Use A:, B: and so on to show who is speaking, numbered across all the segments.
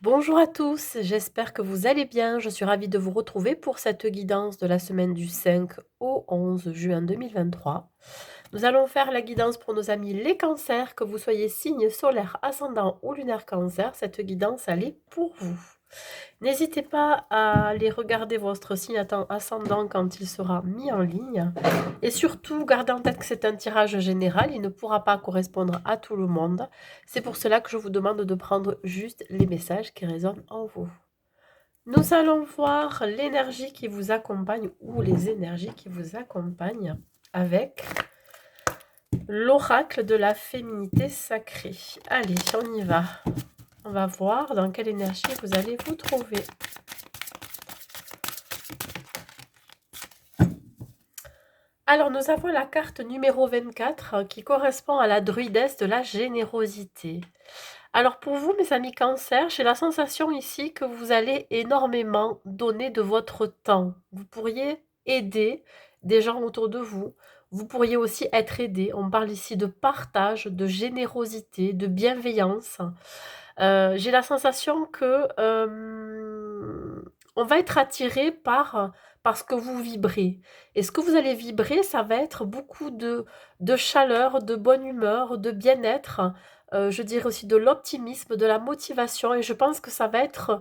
A: Bonjour à tous, j'espère que vous allez bien. Je suis ravie de vous retrouver pour cette guidance de la semaine du 5 au 11 juin 2023. Nous allons faire la guidance pour nos amis les cancers, que vous soyez signe solaire, ascendant ou lunaire cancer. Cette guidance, elle est pour vous. N'hésitez pas à aller regarder votre signe ascendant quand il sera mis en ligne. Et surtout, gardez en tête que c'est un tirage général, il ne pourra pas correspondre à tout le monde. C'est pour cela que je vous demande de prendre juste les messages qui résonnent en vous. Nous allons voir l'énergie qui vous accompagne ou les énergies qui vous accompagnent avec l'oracle de la féminité sacrée. Allez, on y va. On va voir dans quelle énergie vous allez vous trouver. Alors, nous avons la carte numéro 24 qui correspond à la druidesse de la générosité. Alors, pour vous, mes amis cancer, j'ai la sensation ici que vous allez énormément donner de votre temps. Vous pourriez aider des gens autour de vous. Vous pourriez aussi être aidé. On parle ici de partage, de générosité, de bienveillance. J'ai la sensation que on va être attiré par ce que vous vibrez. Et ce que vous allez vibrer, ça va être beaucoup de chaleur, de bonne humeur, de bien-être, je dirais aussi de l'optimisme, de la motivation et je pense que ça va être,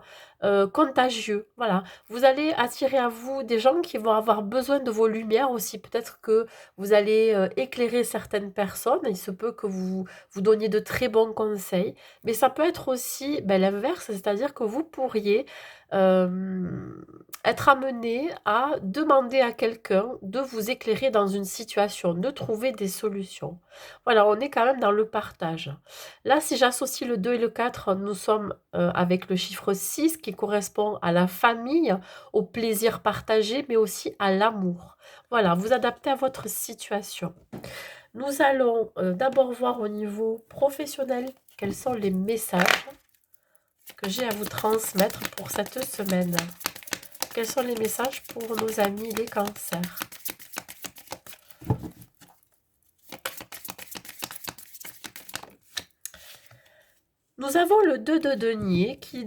A: contagieux. Voilà. Vous allez attirer à vous des gens qui vont avoir besoin de vos lumières aussi. Peut-être que vous allez, éclairer certaines personnes. Il se peut que vous donniez de très bons conseils. Mais ça peut être aussi l'inverse, c'est-à-dire que vous pourriez être amené à demander à quelqu'un de vous éclairer dans une situation, de trouver des solutions. Voilà, on est quand même dans le partage. Là, si j'associe le 2 et le 4, nous sommes avec le chiffre 6 qui correspond à la famille, au plaisir partagé, mais aussi à l'amour. Voilà, vous adaptez à votre situation. Nous allons d'abord voir au niveau professionnel quels sont les messages que j'ai à vous transmettre pour cette semaine. Quels sont les messages pour nos amis les cancers? Nous avons le 2 de denier qui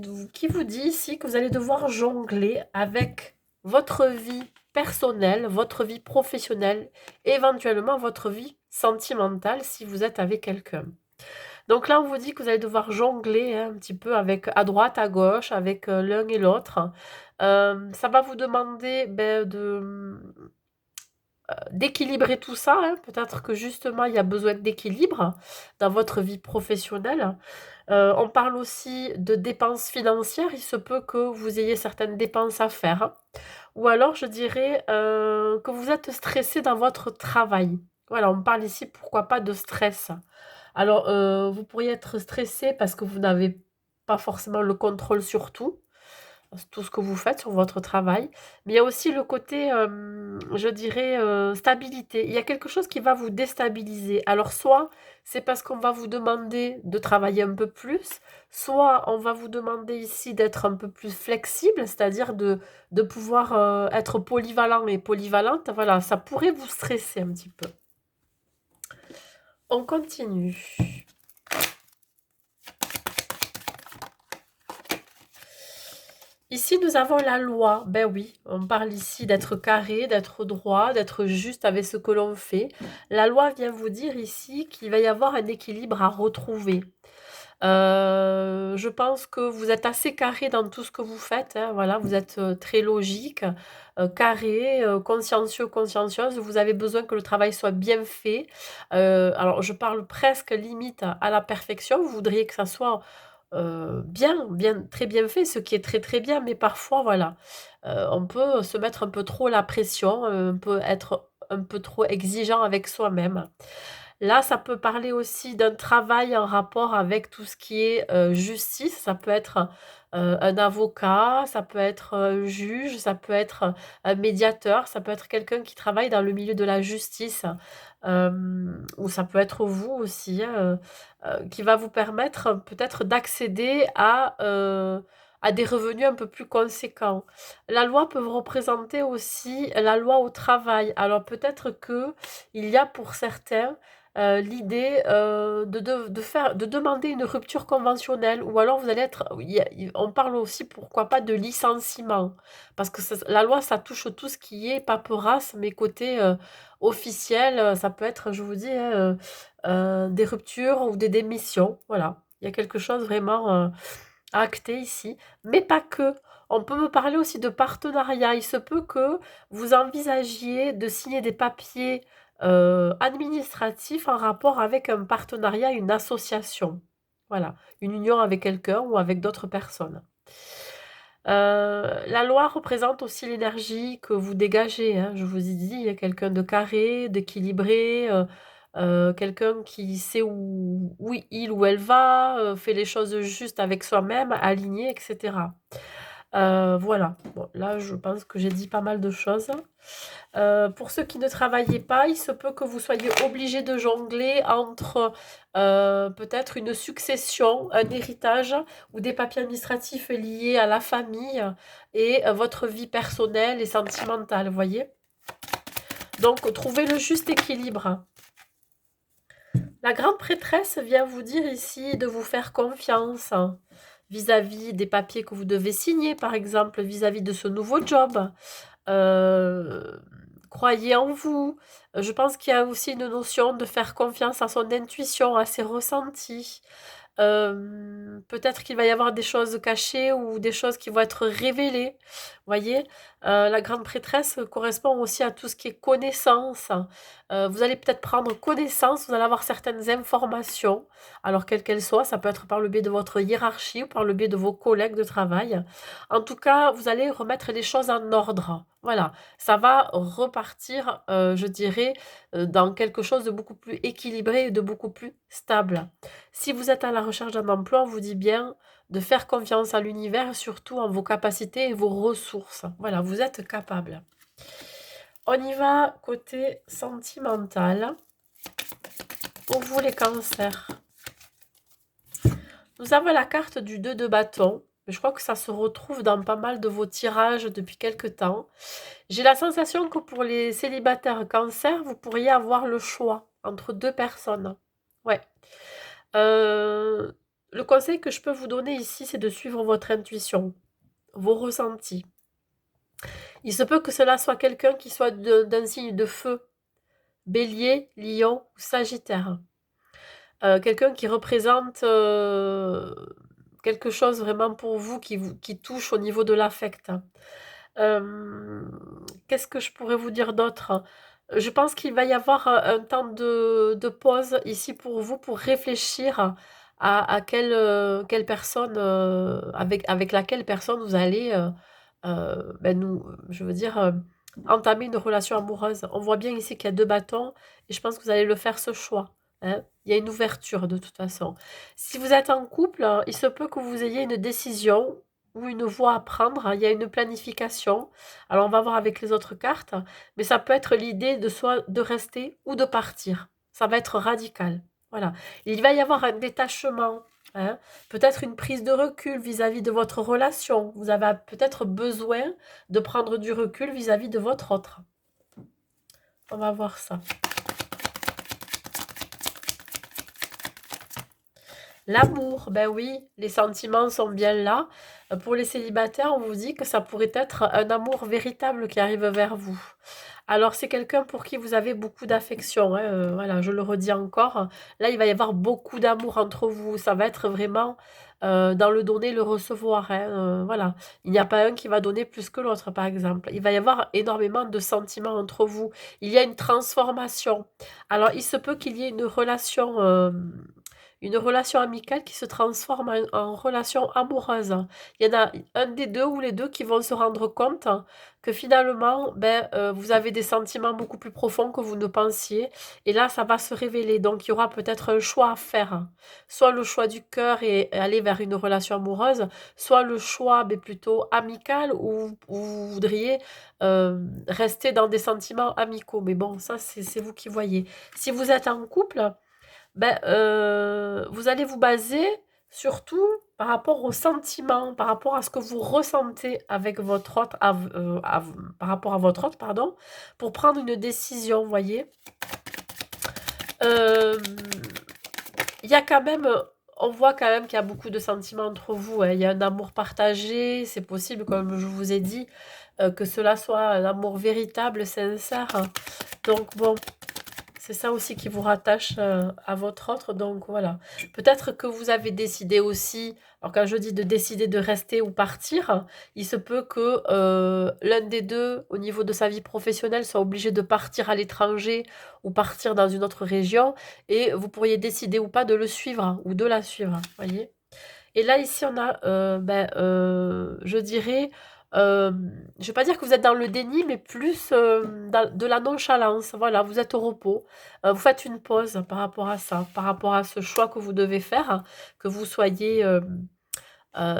A: vous dit ici que vous allez devoir jongler avec votre vie personnelle, votre vie professionnelle, et éventuellement votre vie sentimentale si vous êtes avec quelqu'un. Donc là, on vous dit que vous allez devoir jongler un petit peu avec à droite, à gauche, avec l'un et l'autre. Ça va vous demander d'équilibrer tout ça, hein. Peut-être que justement, il y a besoin d'équilibre dans votre vie professionnelle. On parle aussi de dépenses financières. Il se peut que vous ayez certaines dépenses à faire, hein. Ou alors, je dirais que vous êtes stressé dans votre travail. Voilà, on parle ici, pourquoi pas, de stress. Alors, vous pourriez être stressé parce que vous n'avez pas forcément le contrôle sur tout ce que vous faites sur votre travail. Mais il y a aussi le côté, je dirais, stabilité. Il y a quelque chose qui va vous déstabiliser. Alors soit c'est parce qu'on va vous demander de travailler un peu plus, soit on va vous demander ici d'être un peu plus flexible, c'est-à-dire de pouvoir, être polyvalent et polyvalente. Voilà, ça pourrait vous stresser un petit peu. On continue. Ici, nous avons la loi. Ben oui, on parle ici d'être carré, d'être droit, d'être juste avec ce que l'on fait. La loi vient vous dire ici qu'il va y avoir un équilibre à retrouver. Je pense que vous êtes assez carré dans tout ce que vous faites, hein, voilà, vous êtes, très logique, carré, consciencieux, consciencieuse. Vous avez besoin que le travail soit bien fait. Alors je parle presque limite à la perfection. Vous voudriez que ça soit bien, très bien fait, ce qui est très, très bien, mais parfois, voilà, on peut se mettre un peu trop la pression, on peut être un peu trop exigeant avec soi-même. Là, ça peut parler aussi d'un travail en rapport avec tout ce qui est, justice. Ça peut être, un avocat, ça peut être un juge, ça peut être un médiateur, ça peut être quelqu'un qui travaille dans le milieu de la justice, ou ça peut être vous aussi, hein, qui va vous permettre peut-être d'accéder à des revenus un peu plus conséquents. La loi peut vous représenter aussi la loi au travail. Alors peut-être que il y a pour certains l'idée, de demander une rupture conventionnelle ou alors vous allez être on parle aussi pourquoi pas de licenciement. Parce que la loi, ça touche tout ce qui est paperasse, mais côté, officiel, ça peut être, je vous dis, hein, des ruptures ou des démissions, voilà. Il y a quelque chose vraiment, à acter ici, mais pas que. On peut me parler aussi de partenariat. Il se peut que vous envisagiez de signer des papiers administratifs en rapport avec un partenariat, une association. Voilà, une union avec quelqu'un ou avec d'autres personnes. La loi représente aussi l'énergie que vous dégagez, hein. Je vous ai dit, il y a quelqu'un de carré, d'équilibré, quelqu'un qui sait où il ou elle va, fait les choses justes avec soi-même, aligné, et cetera. Voilà. Bon, là, je pense que j'ai dit pas mal de choses. Pour ceux qui ne travaillaient pas, il se peut que vous soyez obligés de jongler entre, peut-être une succession, un héritage ou des papiers administratifs liés à la famille et votre vie personnelle et sentimentale, vous voyez? Donc trouvez le juste équilibre. La grande prêtresse vient vous dire ici de vous faire confiance vis-à-vis des papiers que vous devez signer, par exemple, vis-à-vis de ce nouveau job. Heu, Croyez en vous. Je pense qu'il y a aussi une notion de faire confiance à son intuition, à ses ressentis. Peut-être qu'il va y avoir des choses cachées ou des choses qui vont être révélées. Voyez? La grande prêtresse correspond aussi à tout ce qui est connaissance. Vous allez peut-être prendre connaissance, vous allez avoir certaines informations, alors quelles qu'elles soient, ça peut être par le biais de votre hiérarchie ou par le biais de vos collègues de travail. En tout cas, vous allez remettre les choses en ordre. Voilà, ça va repartir, je dirais, dans quelque chose de beaucoup plus équilibré et de beaucoup plus stable. Si vous êtes à la recherche d'un emploi, on vous dit bien de faire confiance à l'univers, surtout en vos capacités et vos ressources. Voilà, vous êtes capable. On y va côté sentimental. Pour vous les cancers. Nous avons la carte du 2 de bâton. Je crois que ça se retrouve dans pas mal de vos tirages depuis quelques temps. J'ai la sensation que pour les célibataires cancer, vous pourriez avoir le choix entre deux personnes. Ouais. Euh, le conseil que je peux vous donner ici, c'est de suivre votre intuition, vos ressentis. Il se peut que cela soit quelqu'un qui soit d'un signe de feu, bélier, lion ou sagittaire. Quelqu'un qui représente quelque chose vraiment pour vous qui touche au niveau de l'affect. Qu'est-ce que je pourrais vous dire d'autre? Je pense qu'il va y avoir un temps de pause ici pour vous, pour réfléchir à quelle personne, avec laquelle personne vous allez, je veux dire, entamer une relation amoureuse. On voit bien ici qu'il y a deux bâtons et je pense que vous allez le faire ce choix, hein. Il y a une ouverture de toute façon. Si vous êtes en couple, il se peut que vous ayez une décision ou une voie à prendre. Il y a une planification. Alors on va voir avec les autres cartes, mais ça peut être l'idée de soit de rester ou de partir. Ça va être radical. Voilà. Il va y avoir un détachement, hein. Peut-être une prise de recul vis-à-vis de votre relation. Vous avez peut-être besoin de prendre du recul vis-à-vis de votre autre. On va voir ça. L'amour, ben oui, les sentiments sont bien là. Pour les célibataires, on vous dit que ça pourrait être un amour véritable qui arrive vers vous. Alors, c'est quelqu'un pour qui vous avez beaucoup d'affection, hein, voilà, je le redis encore. Là, il va y avoir beaucoup d'amour entre vous. Ça va être vraiment dans le donner, le recevoir, hein, voilà. Il n'y a pas un qui va donner plus que l'autre, par exemple. Il va y avoir énormément de sentiments entre vous. Il y a une transformation. Alors, il se peut qu'il y ait une relation amicale qui se transforme en relation amoureuse. Il y en a un des deux ou les deux qui vont se rendre compte que finalement, vous avez des sentiments beaucoup plus profonds que vous ne pensiez. Et là, ça va se révéler. Donc, il y aura peut-être un choix à faire. Soit le choix du cœur et aller vers une relation amoureuse, soit le choix plutôt amical où vous voudriez rester dans des sentiments amicaux. Mais bon, ça, c'est vous qui voyez. Si vous êtes en couple, vous allez vous baser surtout par rapport aux sentiments, par rapport à ce que vous ressentez avec votre autre, par rapport à votre autre, pardon, pour prendre une décision, voyez. Hem, il y a quand même, on voit quand même qu'il y a beaucoup de sentiments entre vous, hein. Il y a un amour partagé, c'est possible, comme je vous ai dit, que cela soit un amour véritable, sincère. Donc bon, c'est ça aussi qui vous rattache, à votre autre, donc voilà. Peut-être que vous avez décidé aussi, alors quand je dis de décider de rester ou partir, il se peut que, l'un des 2, au niveau de sa vie professionnelle, soit obligé de partir à l'étranger ou partir dans une autre région et vous pourriez décider ou pas de le suivre ou de la suivre, voyez? Et là, ici, on a, je dirais, je vais pas dire que vous êtes dans le déni, mais plus, dans de la nonchalance. Voilà, vous êtes au repos. Vous faites une pause par rapport à ça, par rapport à ce choix que vous devez faire, que vous soyez,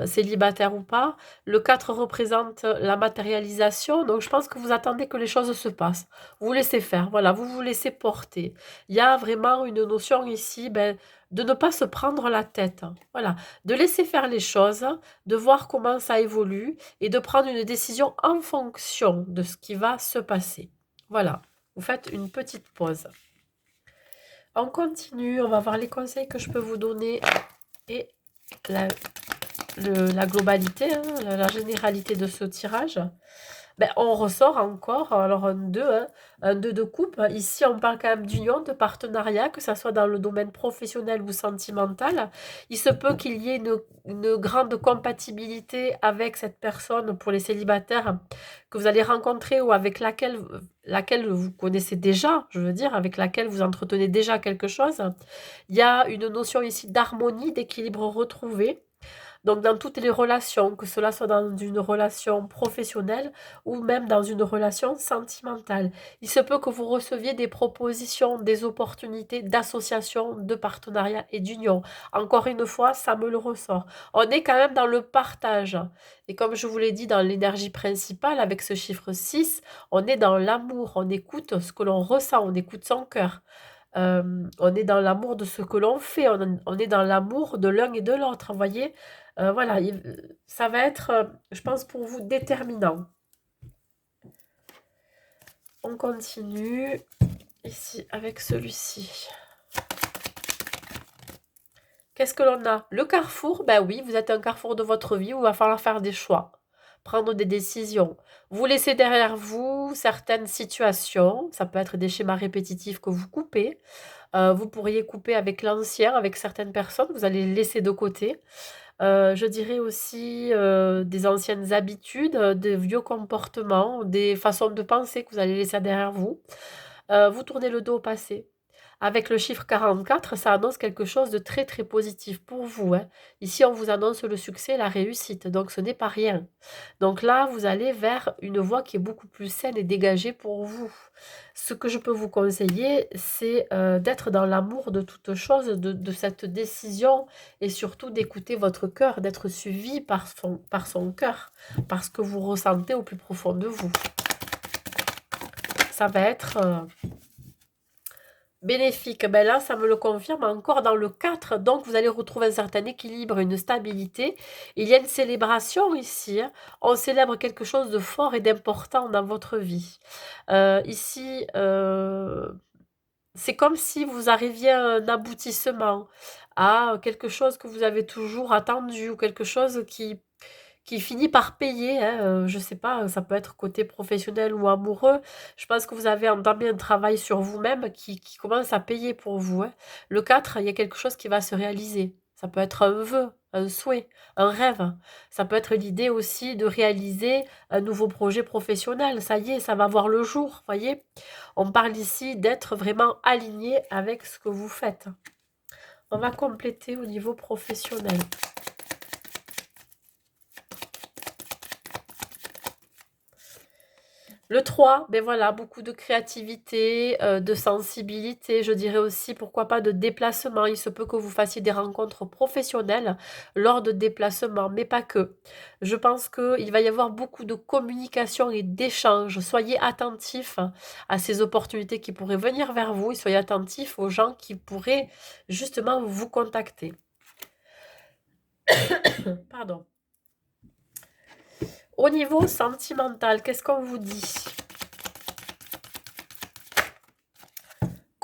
A: célibataire ou pas. Le 4 représente la matérialisation, donc je pense que vous attendez que les choses se passent. Vous laissez faire, voilà, vous vous laissez porter. Il y a vraiment une notion ici, de ne pas se prendre la tête. Voilà, de laisser faire les choses, de voir comment ça évolue et de prendre une décision en fonction de ce qui va se passer. Voilà, vous faites une petite pause. On continue, on va voir les conseils que je peux vous donner et la la globalité, hein, la généralité de ce tirage. Ben, on ressort encore, alors un 2 hein, un 2 de coupe. Ici, on parle quand même d'union, de partenariat, que ça soit dans le domaine professionnel ou sentimental. Il se peut qu'il y ait une grande compatibilité avec cette personne pour les célibataires que vous allez rencontrer ou avec laquelle vous connaissez déjà, je veux dire, avec laquelle vous entretenez déjà quelque chose. Il y a une notion ici d'harmonie, d'équilibre retrouvé. Donc dans toutes les relations, que cela soit dans une relation professionnelle ou même dans une relation sentimentale. Il se peut que vous receviez des propositions, des opportunités d'association, de partenariat et d'union. Encore une fois, ça me le ressort. On est quand même dans le partage. Et comme je vous l'ai dit, dans l'énergie principale, avec ce chiffre 6, on est dans l'amour, on écoute ce que l'on ressent, on écoute son cœur. On est dans l'amour de ce que l'on fait, on est dans l'amour de l'un et de l'autre, vous voyez? Voilà, ça va être, je pense pour vous déterminant. On continue ici avec celui-ci. Qu'est-ce que l'on a? Le carrefour, ben oui, vous êtes un carrefour de votre vie où il va falloir faire des choix, prendre des décisions. Vous laissez derrière vous certaines situations, ça peut être des schémas répétitifs que vous coupez. Vous pourriez couper avec l'ancien, avec certaines personnes, vous allez les laisser de côté. Je dirais aussi, des anciennes habitudes, des vieux comportements, des façons de penser que vous allez laisser derrière vous. Vous tournez le dos au passé. Avec le chiffre 44, ça annonce quelque chose de très, très positif pour vous, hein. Ici, on vous annonce le succès, la réussite, donc ce n'est pas rien. Donc là, vous allez vers une voie qui est beaucoup plus saine et dégagée pour vous. Ce que je peux vous conseiller, c'est, d'être dans l'amour de toute chose, de cette décision et surtout d'écouter votre cœur, d'être suivi par son cœur, par ce que vous ressentez au plus profond de vous. Ça va être, bénéfique, ben là, ça me le confirme encore dans le 4, donc vous allez retrouver un certain équilibre, une stabilité. Il y a une célébration ici, hein. On célèbre quelque chose de fort et d'important dans votre vie. Ici, c'est comme si vous arriviez à un aboutissement, à quelque chose que vous avez toujours attendu ou quelque chose qui finit par payer, hein, je sais pas, ça peut être côté professionnel ou amoureux. Je pense que vous avez entamé un travail sur vous-même qui commence à payer pour vous, hein. Le 4, il y a quelque chose qui va se réaliser. Ça peut être un vœu, un souhait, un rêve. Ça peut être l'idée aussi de réaliser un nouveau projet professionnel. Ça y est, ça va voir le jour, voyez? On parle ici d'être vraiment aligné avec ce que vous faites. On va compléter au niveau professionnel. Le 3, ben voilà, beaucoup de créativité, de sensibilité, je dirais aussi pourquoi pas de déplacement. Il se peut que vous fassiez des rencontres professionnelles lors de déplacements, mais pas que. Je pense qu'il va y avoir beaucoup de communication et d'échanges. Soyez attentifs à ces opportunités qui pourraient venir vers vous et soyez attentifs aux gens qui pourraient justement vous contacter. Pardon. Au niveau sentimental, qu'est-ce qu'on vous dit?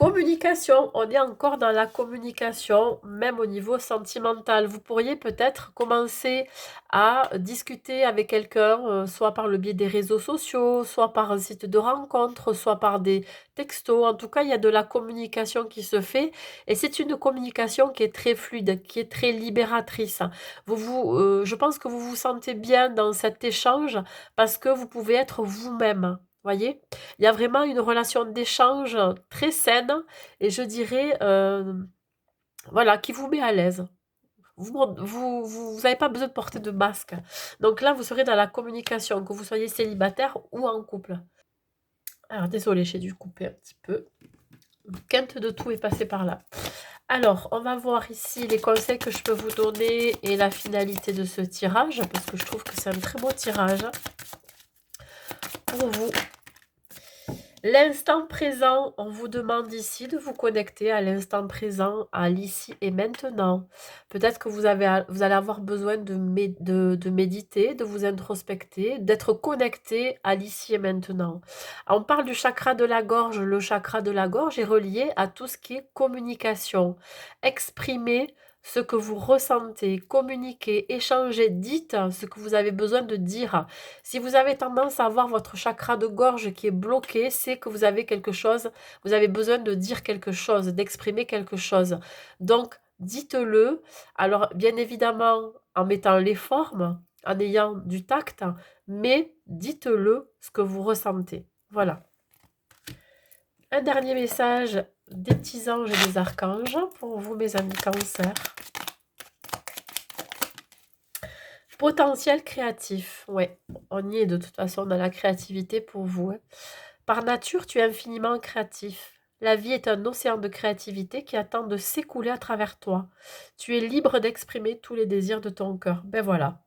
A: Communication, on est encore dans la communication, même au niveau sentimental. Vous pourriez peut-être commencer à discuter avec quelqu'un, soit par le biais des réseaux sociaux, soit par un site de rencontre, soit par des textos. En tout cas, il y a de la communication qui se fait et c'est une communication qui est très fluide, qui est très libératrice. Je pense que vous vous sentez bien dans cet échange parce que vous pouvez être vous-même. Voyez? Il y a vraiment une relation d'échange très saine et je dirais, voilà, qui vous met à l'aise. Vous avez pas besoin de porter de masque. Donc là, vous serez dans la communication, que vous soyez célibataire ou en couple. Alors désolée, j'ai dû couper un petit peu. Une quinte de tout est passé par là. Alors, on va voir ici les conseils que je peux vous donner et la finalité de ce tirage, parce que je trouve que c'est un très beau tirage pour vous. L'instant présent, on vous demande ici de vous connecter à l'instant présent, à l'ici et maintenant. Peut-être que vous allez avoir besoin de méditer, de vous introspecter, d'être connecté à l'ici et maintenant. On parle du chakra de la gorge. Le chakra de la gorge est relié à tout ce qui est communication. Exprimer ce que vous ressentez, communiquer, échanger, dites ce que vous avez besoin de dire. Si vous avez tendance à avoir votre chakra de gorge qui est bloqué, c'est que vous avez quelque chose, vous avez besoin de dire quelque chose, d'exprimer quelque chose. Donc, dites-le. Alors, bien évidemment, en mettant les formes, en ayant du tact, mais dites-le ce que vous ressentez. Voilà. Un dernier message des petits anges et des archanges pour vous, mes amis Cancer. Potentiel créatif, ouais, on y est de toute façon dans la créativité pour vous. Hein. Par nature, tu es infiniment créatif. La vie est un océan de créativité qui attend de s'écouler à travers toi. Tu es libre d'exprimer tous les désirs de ton cœur. Ben voilà,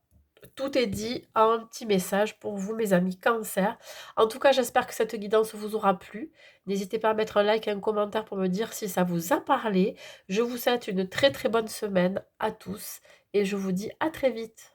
A: tout est dit en un petit message pour vous, mes amis Cancer. En tout cas, j'espère que cette guidance vous aura plu. N'hésitez pas à mettre un like et un commentaire pour me dire si ça vous a parlé. Je vous souhaite une très très bonne semaine à tous et je vous dis à très vite.